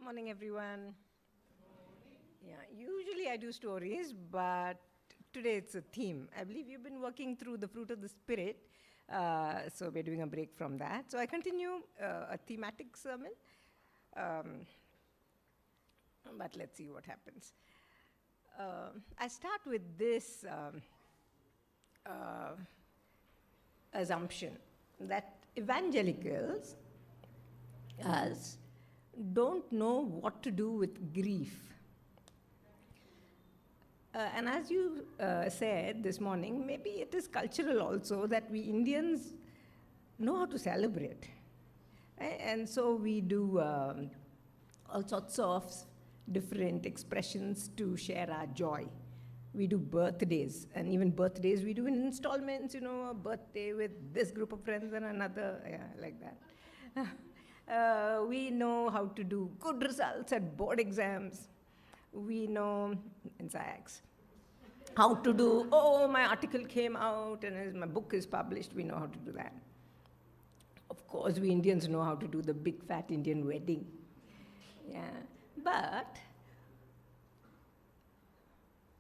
Morning, everyone. Yeah, usually I do stories, but today it's a theme. I believe you've been working through the fruit of the Spirit, so we're doing a break from that. So I continue a thematic sermon, um, but let's see what happens. I start with this assumption that evangelicals don't know what to do with grief. And as you said this morning, maybe it is cultural also that we Indians know how to celebrate. And so we do all sorts of different expressions to share our joy. We do birthdays, and even birthdays we do in installments, a birthday with this group of friends and another, like that. We know how to do good results at board exams. We know in SciAcs how to do, my article came out and my book is published. We know how to do that. Of course, we Indians know how to do the big fat Indian wedding. Yeah, but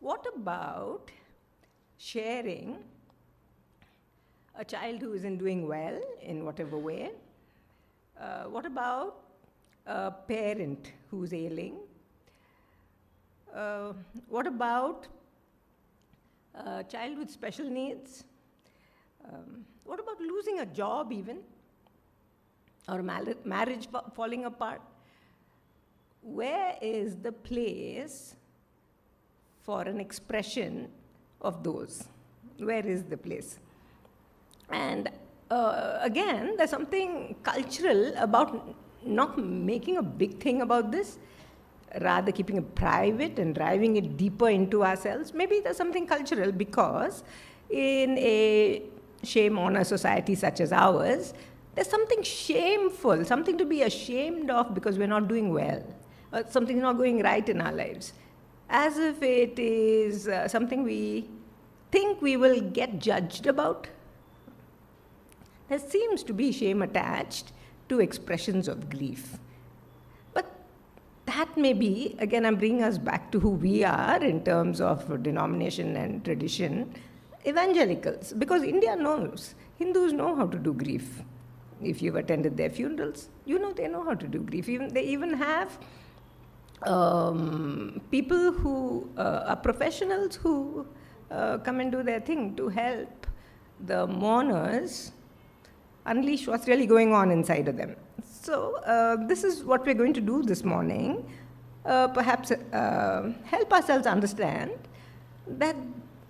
what about sharing a child who isn't doing well in whatever way? What about a parent who's ailing? What about a child with special needs? What about losing a job even? Or marriage falling apart? Where is the place for an expression of those? Where is the place? And again, there's something cultural about not making a big thing about this, rather keeping it private and driving it deeper into ourselves. Maybe there's something cultural because in a shame-honor society such as ours, there's something shameful, something to be ashamed of because we're not doing well, or something's not going right in our lives, as if it is something we think we will get judged about. There seems to be shame attached to expressions of grief. But that may be, again, I'm bringing us back to who we are in terms of denomination and tradition, evangelicals. Because India knows, Hindus know how to do grief. If you've attended their funerals, they know how to do grief. They even have people who are professionals who come and do their thing to help the mourners unleash what's really going on inside of them. So this is what we're going to do this morning. Perhaps help ourselves understand that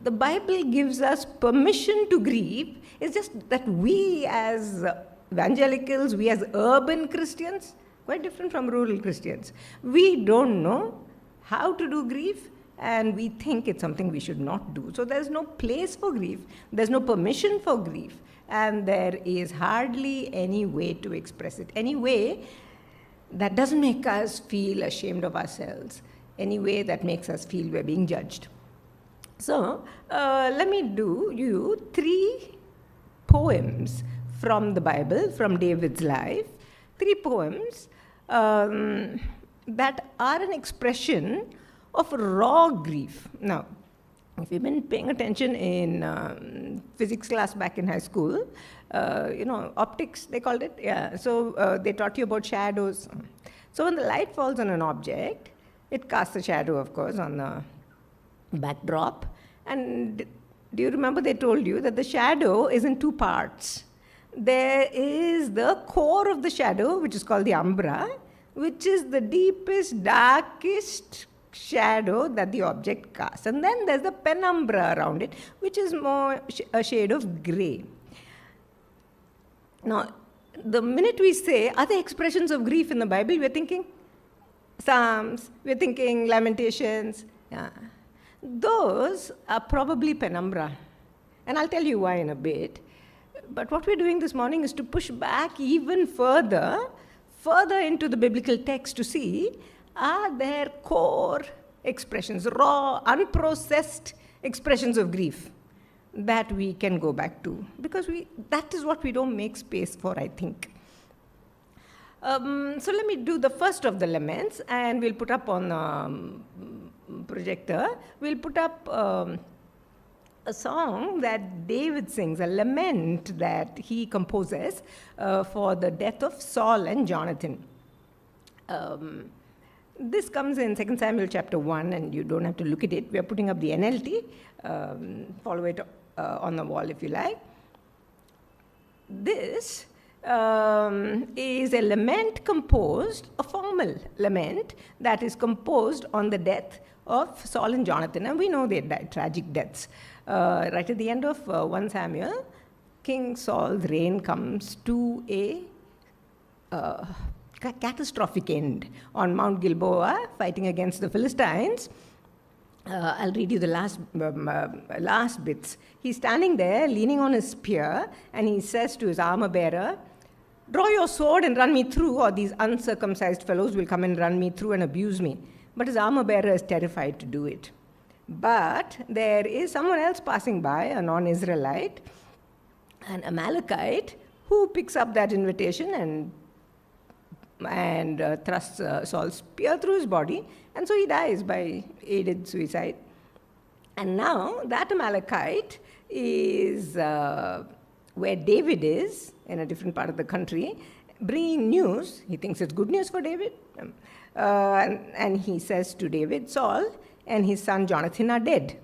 the Bible gives us permission to grieve. It's just that we as evangelicals, we as urban Christians, quite different from rural Christians, we don't know how to do grief, and we think it's something we should not do. So there's no place for grief, there's no permission for grief, and there is hardly any way to express it, any way that doesn't make us feel ashamed of ourselves, any way that makes us feel we're being judged. So let me do you 3 poems from the Bible, from David's life, 3 poems that are an expression of raw grief. Now, if you've been paying attention in physics class back in high school, optics, they called it. Yeah. So they taught you about shadows. So when the light falls on an object, it casts a shadow, of course, on the backdrop. And do you remember they told you that the shadow is in 2 parts? There is the core of the shadow, which is called the umbra, which is the deepest, darkest shadow that the object casts. And then there's the penumbra around it, which is more a shade of gray. Now, the minute we say other expressions of grief in the Bible, we're thinking Psalms, we're thinking Lamentations. Yeah. Those are probably penumbra. And I'll tell you why in a bit. But what we're doing this morning is to push back even further into the biblical text to see, are there core expressions, raw, unprocessed expressions of grief that we can go back to? Because that is what we don't make space for, I think. So let me do the first of the laments, and we'll put up on projector. We'll put up a song that David sings, a lament that he composes for the death of Saul and Jonathan. This comes in 2 Samuel chapter 1, and you don't have to look at it. We are putting up the NLT. Follow it on the wall if you like. This is a lament composed, a formal lament that is composed on the death of Saul and Jonathan. And we know they died tragic deaths. Right at the end of 1 Samuel, King Saul's reign comes to a catastrophic end on Mount Gilboa, fighting against the Philistines. I'll read you the last bits. He's standing there, leaning on his spear, and he says to his armor bearer, "Draw your sword and run me through, or these uncircumcised fellows will come and run me through and abuse me." But his armor bearer is terrified to do it. But there is someone else passing by, a non-Israelite, an Amalekite, who picks up that invitation and thrusts Saul's spear through his body, and so he dies by aided suicide. And now that Amalekite is where David is, in a different part of the country, bringing news. He thinks it's good news for David. And he says to David, "Saul and his son Jonathan are dead."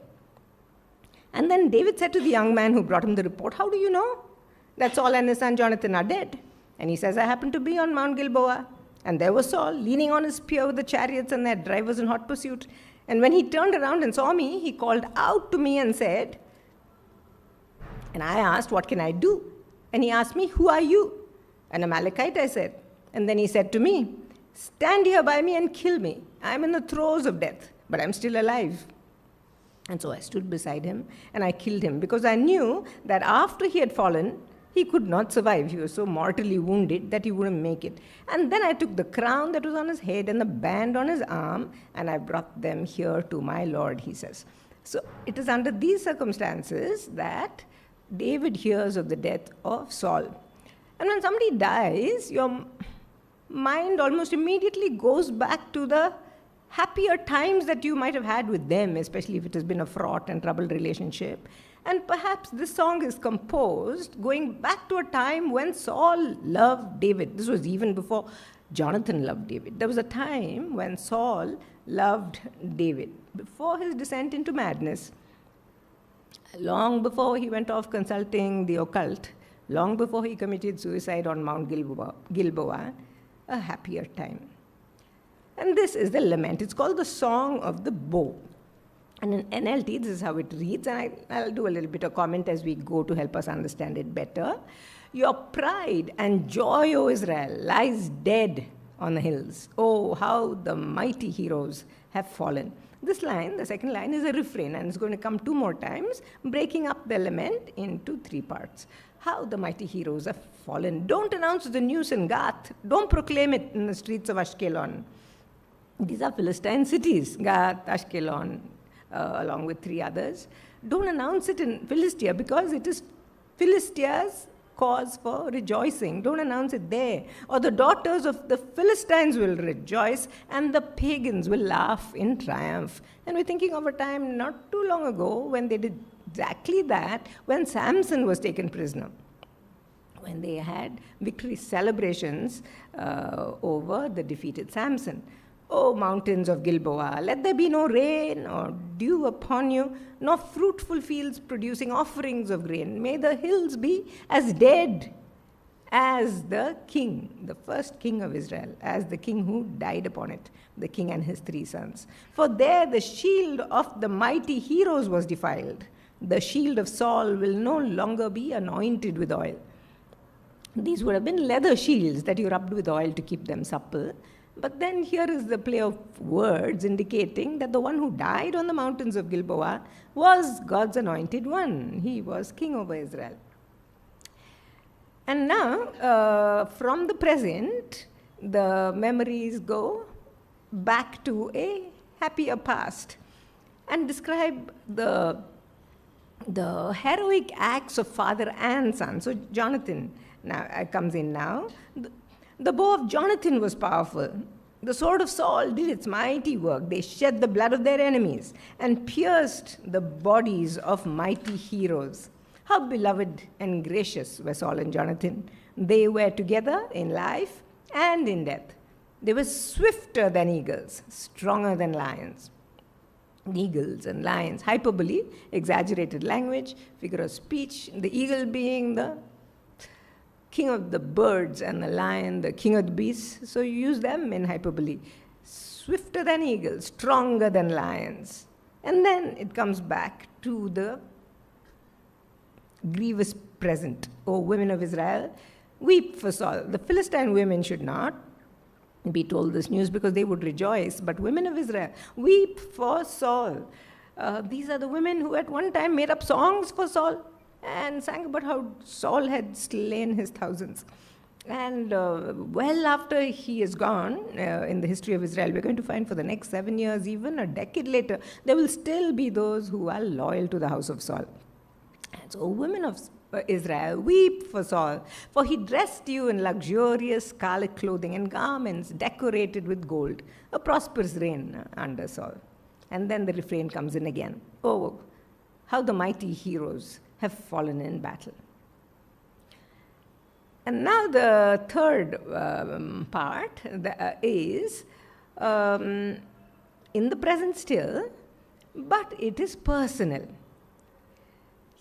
And then David said to the young man who brought him the report, "How do you know that Saul and his son Jonathan are dead?" And he says, "I happened to be on Mount Gilboa, and there was Saul leaning on his spear with the chariots and their drivers in hot pursuit. And when he turned around and saw me, he called out to me and said," and I asked, "What can I do?" And he asked me, "Who are you?" "An Amalekite," I said. And then he said to me, "Stand here by me and kill me. I am in the throes of death, but I'm still alive." And so I stood beside him and I killed him, because I knew that after he had fallen, he could not survive. He was so mortally wounded that he wouldn't make it. And then I took the crown that was on his head and the band on his arm, and I brought them here to my Lord, he says. So it is under these circumstances that David hears of the death of Saul. And when somebody dies, your mind almost immediately goes back to the happier times that you might have had with them, especially if it has been a fraught and troubled relationship. And perhaps this song is composed going back to a time when Saul loved David. This was even before Jonathan loved David. There was a time when Saul loved David, before his descent into madness, long before he went off consulting the occult, long before he committed suicide on Mount Gilboa, a happier time. And this is the lament. It's called the Song of the Bow. And in NLT, this is how it reads, and I'll do a little bit of comment as we go to help us understand it better. "Your pride and joy, O Israel, lies dead on the hills. Oh, how the mighty heroes have fallen." This line, the second line, is a refrain, and it's going to come two more times, breaking up the lament into three parts. How the mighty heroes have fallen. Don't announce the news in Gath. Don't proclaim it in the streets of Ashkelon. These are Philistine cities, Gath, Ashkelon, along with three others. Don't announce it in Philistia, because it is Philistia's cause for rejoicing. Don't announce it there. Or the daughters of the Philistines will rejoice, and the pagans will laugh in triumph. And we're thinking of a time not too long ago when they did exactly that, when Samson was taken prisoner, when they had victory celebrations over the defeated Samson. "O mountains of Gilboa, let there be no rain or dew upon you, nor fruitful fields producing offerings of grain. May the hills be as dead as the king," the first king of Israel, as the king who died upon it, the king and his three sons. "For there the shield of the mighty heroes was defiled. The shield of Saul will no longer be anointed with oil." These would have been leather shields that you rubbed with oil to keep them supple. But then here is the play of words indicating that the one who died on the mountains of Gilboa was God's anointed one. He was king over Israel. And now, from the present, the memories go back to a happier past and describe the heroic acts of father and son. So Jonathan now comes in now. The bow of Jonathan was powerful. The sword of Saul did its mighty work. They shed the blood of their enemies and pierced the bodies of mighty heroes. How beloved and gracious were Saul and Jonathan. They were together in life and in death. They were swifter than eagles, stronger than lions. Eagles and lions, hyperbole, exaggerated language, figure of speech, the eagle being the king of the birds and the lion, the king of the beasts. So you use them in hyperbole. Swifter than eagles, stronger than lions. And then it comes back to the grievous present. O women of Israel, weep for Saul. The Philistine women should not be told this news because they would rejoice. But women of Israel, weep for Saul. These are the women who at one time made up songs for Saul and sang about how Saul had slain his thousands. And well after he is gone, in the history of Israel, we're going to find for the next 7 years, even a decade later, there will still be those who are loyal to the house of Saul. And so, women of Israel, weep for Saul, for he dressed you in luxurious scarlet clothing and garments decorated with gold, a prosperous reign under Saul. And then the refrain comes in again. Oh, how the mighty heroes have fallen in battle. And now the third part is in the present still, but it is personal.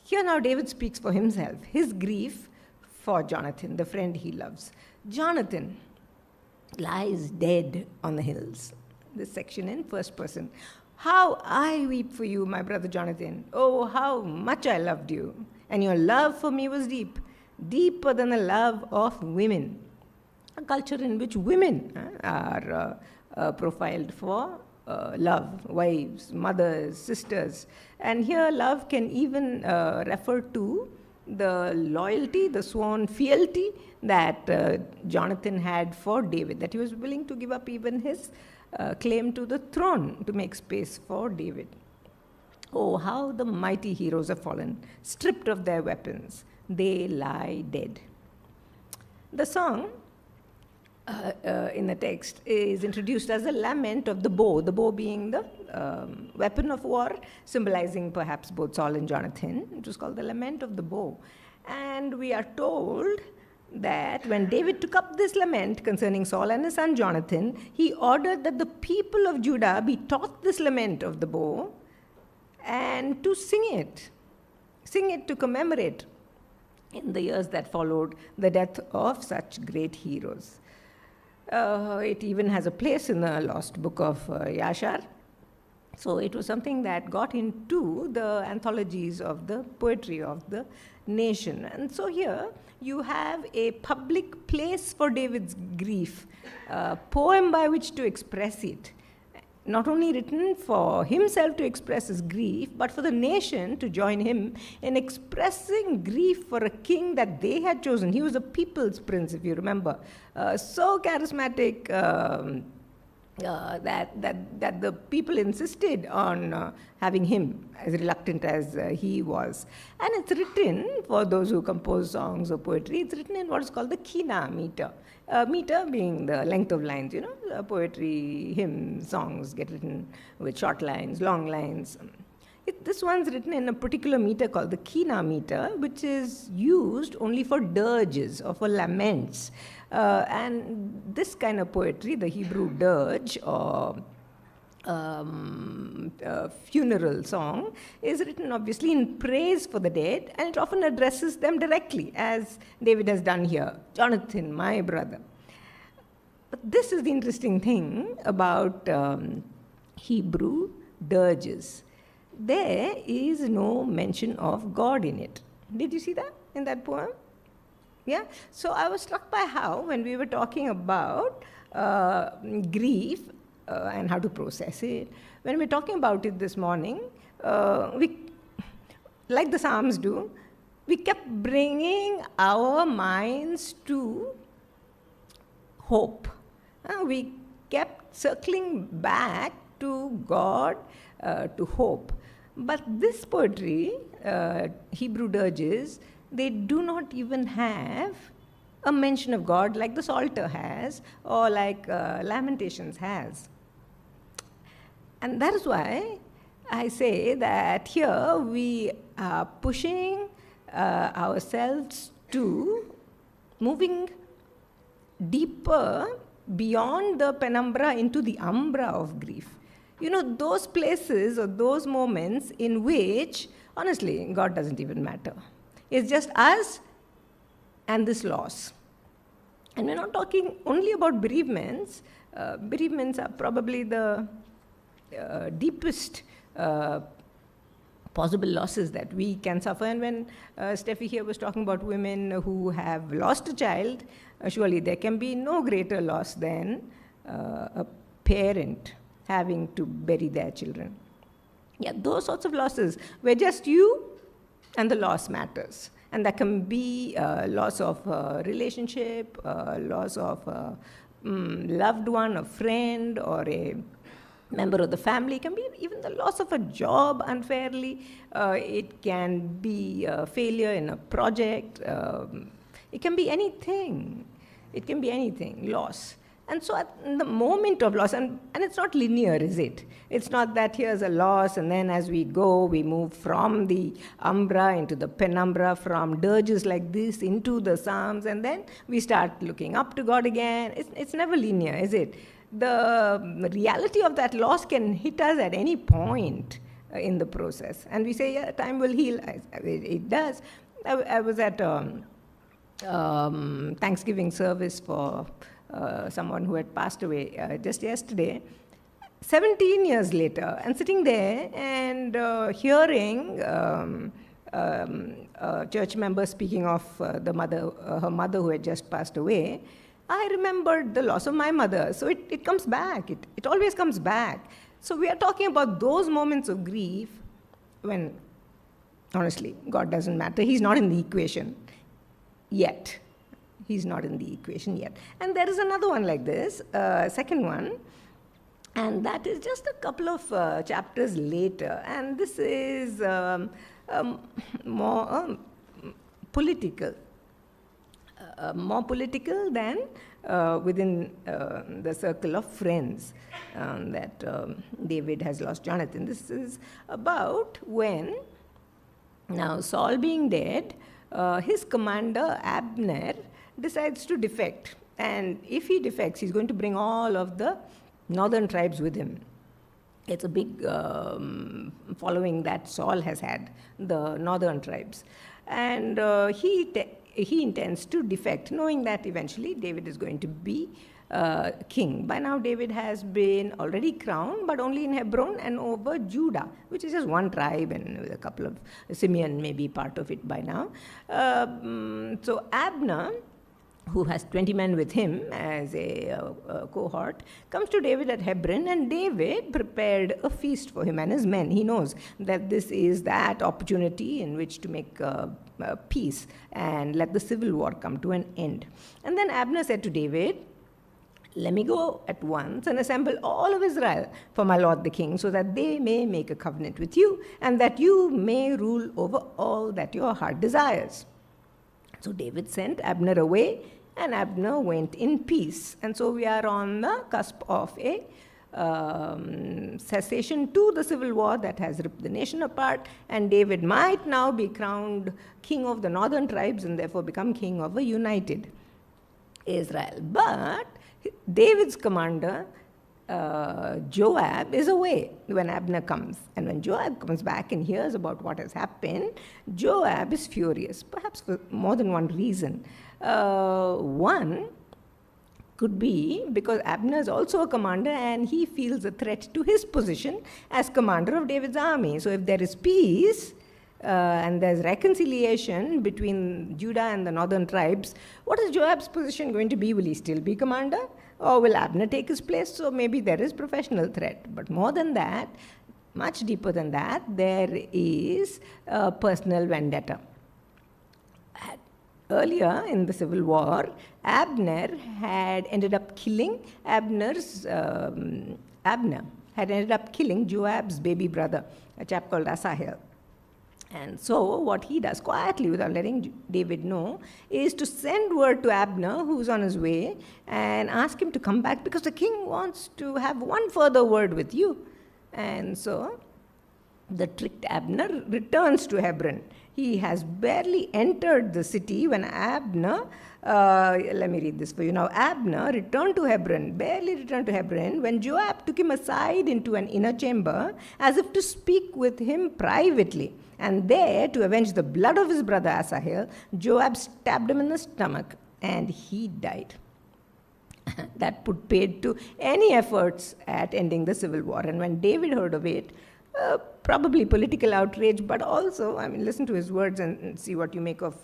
Here now David speaks for himself, his grief for Jonathan, the friend he loves. Jonathan lies dead on the hills. This section in first person. How I weep for you, my brother Jonathan. Oh, how much I loved you. And your love for me was deep, deeper than the love of women. A culture in which women are profiled for love, wives, mothers, sisters. And here love can even refer to the loyalty, the sworn fealty that Jonathan had for David, that he was willing to give up even his claim to the throne to make space for David. Oh, how the mighty heroes have fallen, stripped of their weapons. They lie dead. The song in the text is introduced as a lament of the bow being the weapon of war, symbolizing perhaps both Saul and Jonathan. It was called the lament of the bow. And we are told that when David took up this lament concerning Saul and his son Jonathan, he ordered that the people of Judah be taught this lament of the bow and to sing it to commemorate in the years that followed the death of such great heroes. It even has a place in the lost book of Yashar. So it was something that got into the anthologies of the poetry of the nation. And so here you have a public place for David's grief, a poem by which to express it. Not only written for himself to express his grief, but for the nation to join him in expressing grief for a king that they had chosen. He was a people's prince, if you remember. So charismatic that the people insisted on having him, as reluctant as he was. And it's written, for those who compose songs or poetry, it's written in what is called the kina meter. Meter being the length of lines, poetry, hymn, songs get written with short lines, long lines. This one's written in a particular meter called the kina meter, which is used only for dirges or for laments. And this kind of poetry, the Hebrew dirge or funeral song, is written obviously in praise for the dead, and it often addresses them directly, as David has done here. Jonathan, my brother. But this is the interesting thing about Hebrew dirges. There is no mention of God in it. Did you see that in that poem? Yeah? So I was struck by how, when we were talking about grief, and how to process it. When we're talking about it this morning, we, like the Psalms do, we kept bringing our minds to hope. We kept circling back to God, to hope. But this poetry, Hebrew dirges, they do not even have a mention of God like the Psalter has, or like Lamentations has. And that is why I say that here we are pushing ourselves to moving deeper beyond the penumbra into the umbra of grief. You know, those places or those moments in which, honestly, God doesn't even matter. It's just us and this loss. And we're not talking only about bereavements. Bereavements are probably the deepest possible losses that we can suffer. And when Steffi here was talking about women who have lost a child, surely there can be no greater loss than a parent having to bury their children. Yeah, those sorts of losses where just you and the loss matters. And that can be loss of relationship, loss of a loved one, a friend, or a member of the family. It can be even the loss of a job unfairly. It can be a failure in a project. It can be anything. It can be anything, loss. And so at the moment of loss, and it's not linear, is it? It's not that here's a loss, and then as we go, we move from the umbra into the penumbra, from dirges like this into the Psalms, and then we start looking up to God again. It's never linear, is it? The reality of that loss can hit us at any point in the process. And we say, yeah, time will heal. It does. I was at Thanksgiving service for someone who had passed away just yesterday, 17 years later, and sitting there and hearing a church member speaking of the mother, her mother who had just passed away. I remembered the loss of my mother. So it comes back. It always comes back. So we are talking about those moments of grief when, honestly, God doesn't matter. He's not in the equation yet. He's not in the equation yet. And there is another one like this, second one, and that is just a couple of chapters later. And this is more political. More political than within the circle of friends that David has lost Jonathan. This is about when, now Saul being dead, his commander Abner decides to defect. And if he defects, he's going to bring all of the northern tribes with him. It's a big following that Saul has had, the northern tribes. And he intends to defect, knowing that eventually David is going to be king. By now, David has been already crowned, but only in Hebron and over Judah, which is just one tribe, and a couple of Simeon may be part of it by now. So Abner, who has 20 men with him as a cohort, comes to David at Hebron, and David prepared a feast for him and his men. He knows that this is that opportunity in which to make peace and let the civil war come to an end. And then Abner said to David, "Let me go at once and assemble all of Israel for my lord the king, so that they may make a covenant with you, and that you may rule over all that your heart desires." So David sent Abner away, and Abner went in peace. And so we are on the cusp of a cessation to the civil war that has ripped the nation apart, and David might now be crowned king of the northern tribes and therefore become king of a united Israel. But David's commander, Joab, is away when Abner comes. And when Joab comes back and hears about what has happened, Joab is furious, perhaps for more than one reason. One could be because Abner is also a commander and he feels a threat to his position as commander of David's army. So if there is peace and there's reconciliation between Judah and the northern tribes, what is Joab's position going to be? Will he still be commander? Or will Abner take his place? So maybe there is professional threat. But more than that, much deeper than that, there is a personal vendetta. Earlier in the civil war, Abner had ended up killing Abner had ended up killing Joab's baby brother, a chap called Asahel. And so what he does quietly, without letting David know, is to send word to Abner, who's on his way, and ask him to come back because the king wants to have one further word with you. And so the tricked Abner returns to Hebron. He has barely entered the city when Abner, let me read this for you now. Abner barely returned to Hebron, when Joab took him aside into an inner chamber as if to speak with him privately. And there, to avenge the blood of his brother Asahel, Joab stabbed him in the stomach, and he died. That put paid to any efforts at ending the civil war. And when David heard of it, probably political outrage, but also, listen to his words and see what you make of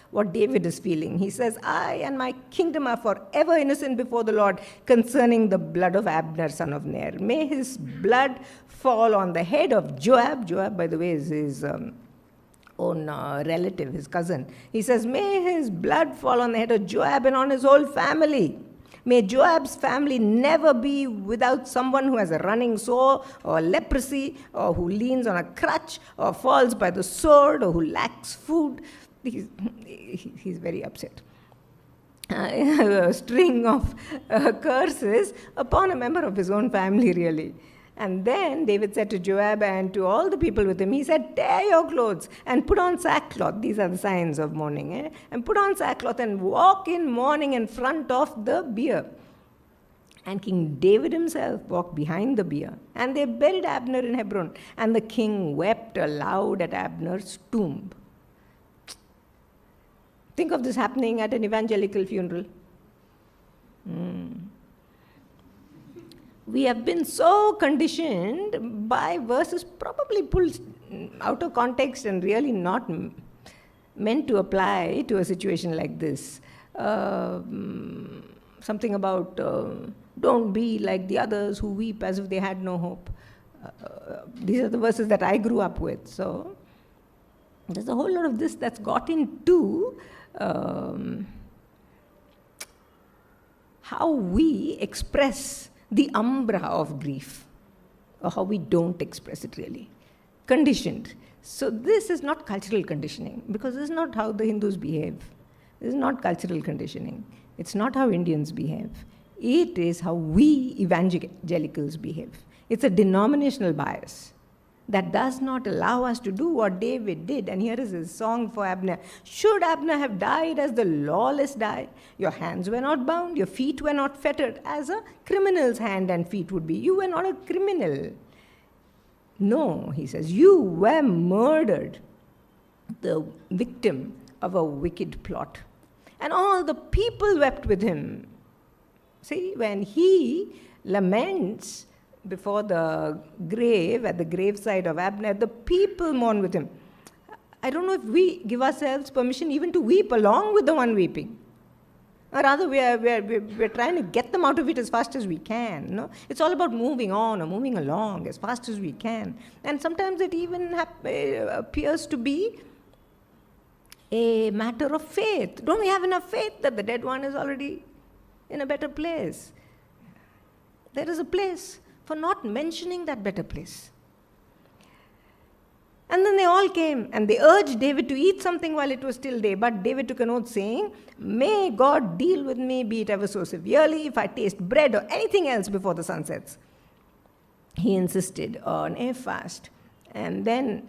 what David is feeling. He says, I and my kingdom are forever innocent before the Lord concerning the blood of Abner, son of Ner. May his blood fall on the head of Joab. Joab, by the way, is his own relative, his cousin. He says, may his blood fall on the head of Joab and on his whole family. May Joab's family never be without someone who has a running sore or leprosy, or who leans on a crutch, or falls by the sword, or who lacks food. He's very upset. A string of curses upon a member of his own family, really. And then David said to Joab and to all the people with him, he said, tear your clothes and put on sackcloth. These are the signs of mourning. And put on sackcloth and walk in mourning in front of the bier. And King David himself walked behind the bier. And they buried Abner in Hebron. And the king wept aloud at Abner's tomb. Think of this happening at an evangelical funeral. We have been so conditioned by verses probably pulled out of context and really not meant to apply to a situation like this. Something about don't be like the others who weep as if they had no hope. These are the verses that I grew up with. So there's a whole lot of this that's got into how we express the umbra of grief, or how we don't express it really. Conditioned. So this is not cultural conditioning, because this is not how the Hindus behave. This is not cultural conditioning. It's not how Indians behave. It is how we evangelicals behave. It's a denominational bias that does not allow us to do what David did. And here is his song for Abner. Should Abner have died as the lawless die? Your hands were not bound, your feet were not fettered, as a criminal's hand and feet would be. You were not a criminal. No, he says, you were murdered, the victim of a wicked plot. And all the people wept with him. See, when he laments before the grave, at the graveside of Abner, the people mourn with him. I don't know if we give ourselves permission even to weep along with the one weeping. Or rather, we're trying to get them out of it as fast as we can. No? It's all about moving on or moving along as fast as we can. And sometimes it even appears to be a matter of faith. Don't we have enough faith that the dead one is already in a better place? There is a place for not mentioning that better place. And then they all came, and they urged David to eat something while it was still day. But David took an oath, saying, may God deal with me, be it ever so severely, if I taste bread or anything else before the sun sets. He insisted on a fast. And then,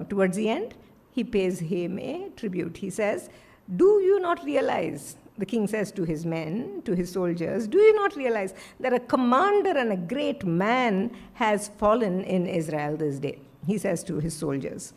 towards the end, he pays him a tribute. He says, do you not realize, the king says to his men, to his soldiers, do you not realize that a commander and a great man has fallen in Israel this day? He says to his soldiers.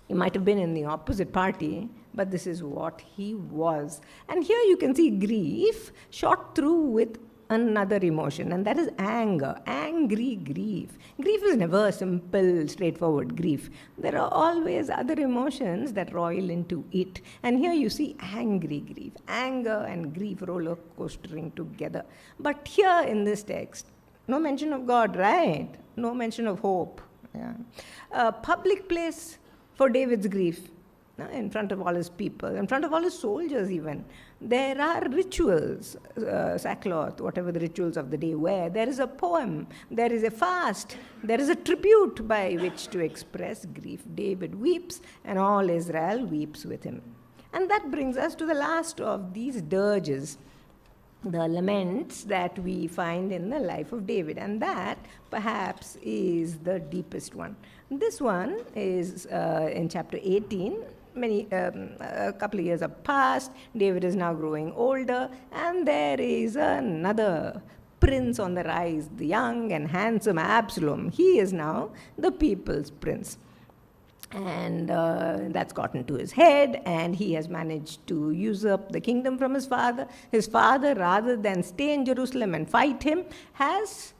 He might have been in the opposite party, but this is what he was. And here you can see grief shot through with another emotion, and that is anger, angry grief. Grief is never simple, straightforward grief. There are always other emotions that roil into it. And here you see angry grief, anger and grief roller coastering together. But here in this text, no mention of God, right? No mention of hope. Yeah. A public place for David's grief. in front of all his people, in front of all his soldiers even. There are rituals, sackcloth, whatever the rituals of the day were. There is a poem, there is a fast, there is a tribute by which to express grief. David weeps and all Israel weeps with him. And that brings us to the last of these dirges, the laments that we find in the life of David. And that perhaps is the deepest one. This one is in chapter 18. A couple of years have passed. David is now growing older, and there is another prince on the rise, the young and handsome Absalom. He is now the people's prince. And that's gotten to his head, and he has managed to usurp the kingdom from his father. His father, rather than stay in Jerusalem and fight him, has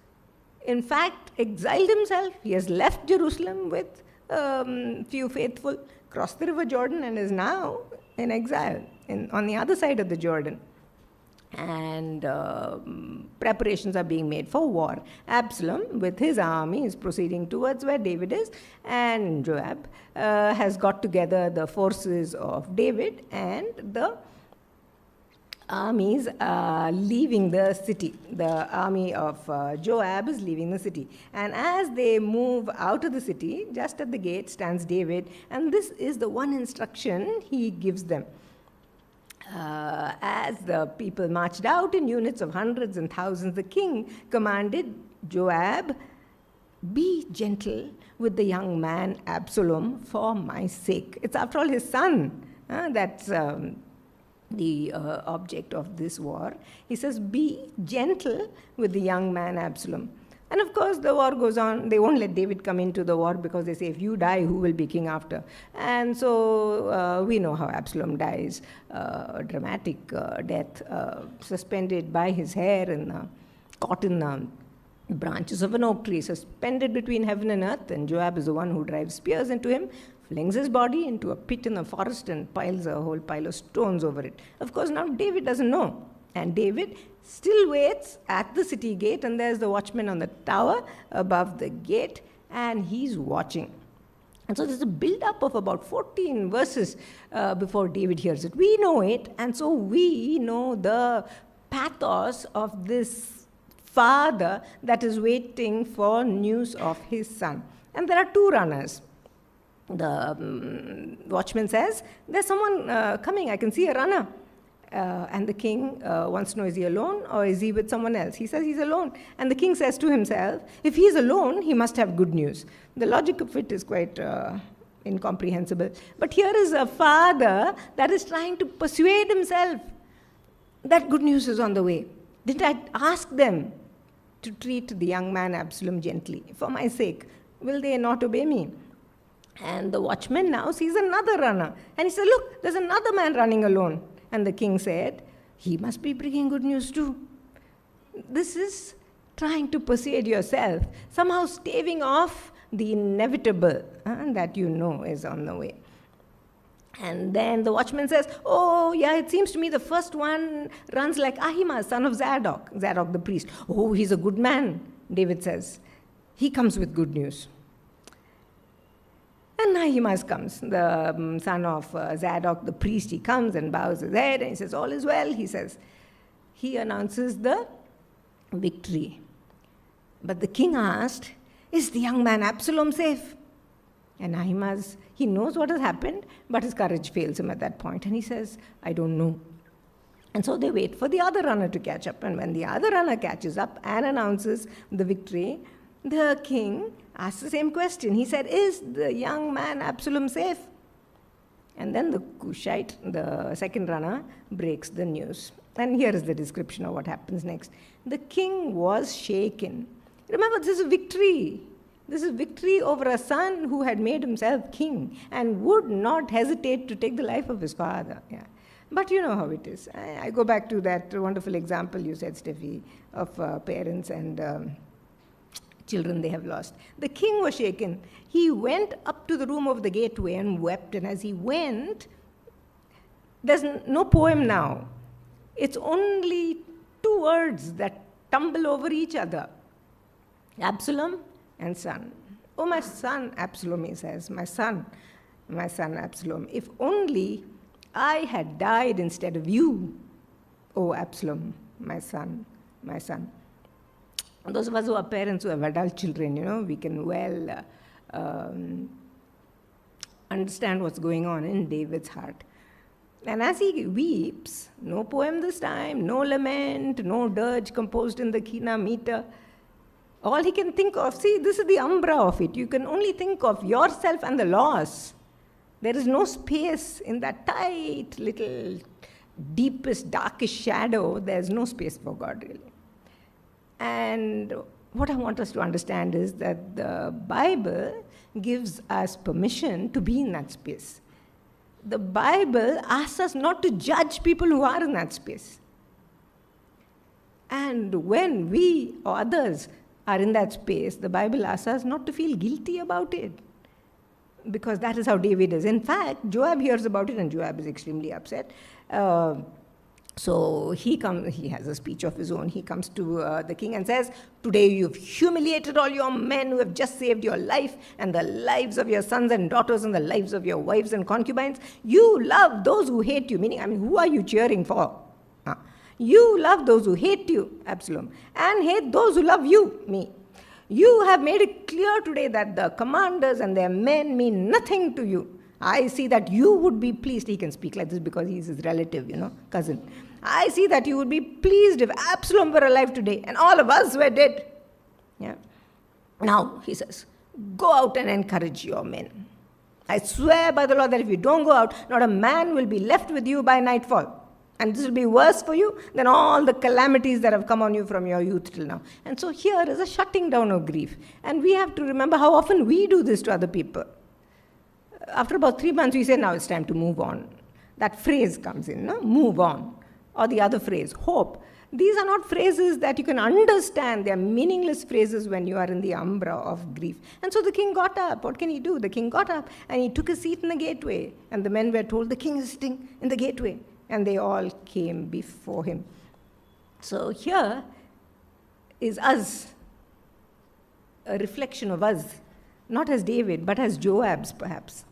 in fact exiled himself. He has left Jerusalem with few faithful, crossed the river Jordan, and is now in exile on the other side of the Jordan. And preparations are being made for war. Absalom, with his army, is proceeding towards where David is, and Joab has got together the forces of David, and the armies are leaving the city. The army of Joab is leaving the city. And as they move out of the city, just at the gate stands David, and this is the one instruction he gives them. As the people marched out in units of hundreds and thousands, the king commanded Joab, "Be gentle with the young man Absalom for my sake." It's after all his son. That's the object of this war. He says, "Be gentle with the young man Absalom." And of course, the war goes on. They won't let David come into the war because they say, if you die, who will be king after? And so we know how Absalom dies. A dramatic death, suspended by his hair and caught in the branches of an oak tree, suspended between heaven and earth. And Joab is the one who drives spears into him, flings his body into a pit in the forest, and piles a whole pile of stones over it. Of course, now David doesn't know. And David still waits at the city gate, and there's the watchman on the tower above the gate, and he's watching. And so there's a build-up of about 14 verses before David hears it. We know it, and so we know the pathos of this father that is waiting for news of his son. And there are two runners. The watchman says, "There's someone coming, I can see a runner." And the king wants to know, is he alone or is he with someone else? He says he's alone. And the king says to himself, if he's alone, he must have good news. The logic of it is quite incomprehensible. But here is a father that is trying to persuade himself that good news is on the way. Didn't I ask them to treat the young man Absalom gently? For my sake, will they not obey me? And the watchman now sees another runner. And he said, look, there's another man running alone. And the king said, he must be bringing good news too. This is trying to persuade yourself, somehow staving off the inevitable that you know is on the way. And then the watchman says, oh, yeah, it seems to me the first one runs like Ahimaaz, son of Zadok the priest. Oh, he's a good man, David says. He comes with good news. And Ahimaaz comes, the son of Zadok, the priest. He comes and bows his head and he says, all is well, he says. He announces the victory. But the king asked, is the young man Absalom safe? And Ahimaaz, he knows what has happened, but his courage fails him at that point. And he says, I don't know. And so they wait for the other runner to catch up. And when the other runner catches up and announces the victory, the king asks the same question. He said, is the young man Absalom safe? And then the Cushite, the second runner, breaks the news. And here is the description of what happens next. The king was shaken. Remember, this is victory. This is victory over a son who had made himself king and would not hesitate to take the life of his father. Yeah. But you know how it is. I go back to that wonderful example you said, Steffi, of parents and children they have lost. The king was shaken. He went up to the room of the gateway and wept. And as he went, there's no poem now. It's only two words that tumble over each other. Absalom and son. Oh, my son, Absalom, he says, my son, my son Absalom, if only I had died instead of you, oh Absalom, my son, my son. And those of us who are parents who have adult children, we can well understand what's going on in David's heart. And as he weeps, no poem this time, no lament, no dirge composed in the kina meter. All he can think of, see, this is the umbra of it. You can only think of yourself and the loss. There is no space in that tight little deepest, darkest shadow. There's no space for God, really. And what I want us to understand is that the Bible gives us permission to be in that space. The Bible asks us not to judge people who are in that space. And when we or others are in that space, the Bible asks us not to feel guilty about it. Because that is how David is. In fact, Joab hears about it and Joab is extremely upset. So he has a speech of his own. He comes to the king and says, today you've humiliated all your men who have just saved your life and the lives of your sons and daughters and the lives of your wives and concubines. You love those who hate you. Meaning, who are you cheering for? You love those who hate you, Absalom, and hate those who love you, me. You have made it clear today that the commanders and their men mean nothing to you. I see that you would be pleased. He can speak like this because he's his relative, cousin. I see that you would be pleased if Absalom were alive today and all of us were dead. Yeah. Now, he says, go out and encourage your men. I swear by the Lord that if you don't go out, not a man will be left with you by nightfall. And this will be worse for you than all the calamities that have come on you from your youth till now. And so here is a shutting down of grief. And we have to remember how often we do this to other people. After about 3 months, we say, now it's time to move on. That phrase comes in, move on. Or the other phrase, hope. These are not phrases that you can understand. They are meaningless phrases when you are in the umbra of grief. And so the king got up. What can he do? The king got up and he took a seat in the gateway. And the men were told, the king is sitting in the gateway. And they all came before him. So here is us, a reflection of us, not as David, but as Joab's perhaps,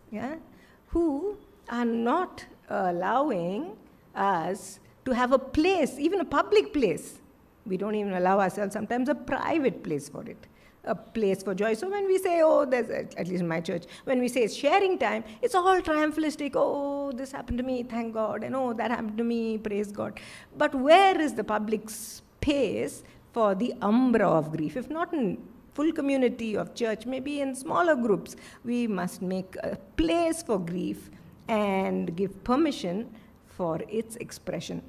who are not allowing us to have a place, even a public place. We don't even allow ourselves sometimes a private place for it, a place for joy. So when we say, there's, at least in my church, when we say it's sharing time, it's all triumphalistic. Oh, this happened to me, thank God. And oh, that happened to me, praise God. But where is the public space for the umbra of grief? If not in full community of church, maybe in smaller groups, we must make a place for grief and give permission for its expression.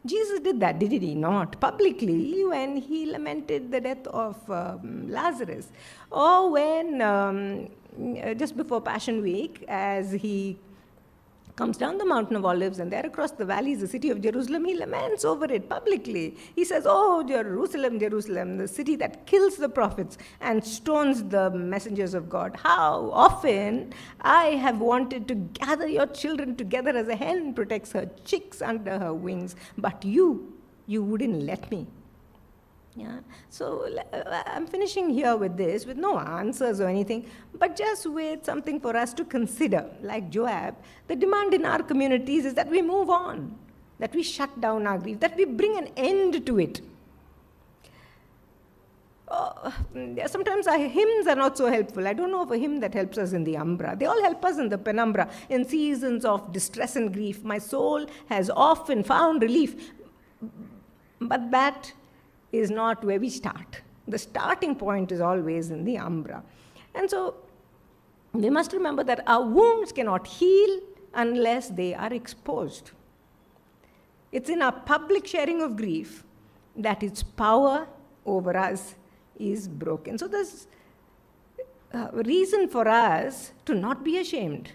Jesus did that, did he not? Publicly, when he lamented the death of Lazarus, or when, just before Passion Week, as he comes down the Mountain of Olives, and there across the valley is the city of Jerusalem, he laments over it publicly. He says, oh, Jerusalem, Jerusalem, the city that kills the prophets and stones the messengers of God. How often I have wanted to gather your children together as a hen protects her chicks under her wings, but you wouldn't let me. Yeah. So I'm finishing here with this, with no answers or anything, but just with something for us to consider. Like Joab, the demand in our communities is that we move on, that we shut down our grief, that we bring an end to it. Sometimes our hymns are not so helpful. I don't know of a hymn that helps us in the umbra. They all help us in the penumbra, in seasons of distress and grief. My soul has often found relief, but that is not where we start. The starting point is always in the umbra. And so we must remember that our wounds cannot heal unless they are exposed. It's in our public sharing of grief that its power over us is broken. So there's a reason for us to not be ashamed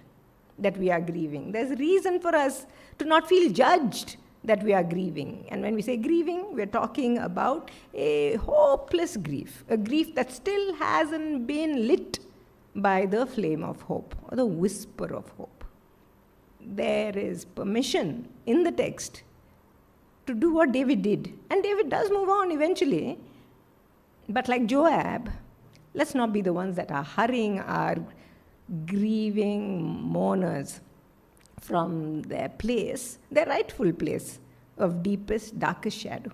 that we are grieving. There's a reason for us to not feel judged that we are grieving. And when we say grieving, we're talking about a hopeless grief, a grief that still hasn't been lit by the flame of hope or the whisper of hope. There is permission in the text to do what David did. And David does move on eventually. But like Joab, let's not be the ones that are hurrying our grieving mourners from their place, their rightful place of deepest, darkest shadow.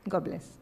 God bless.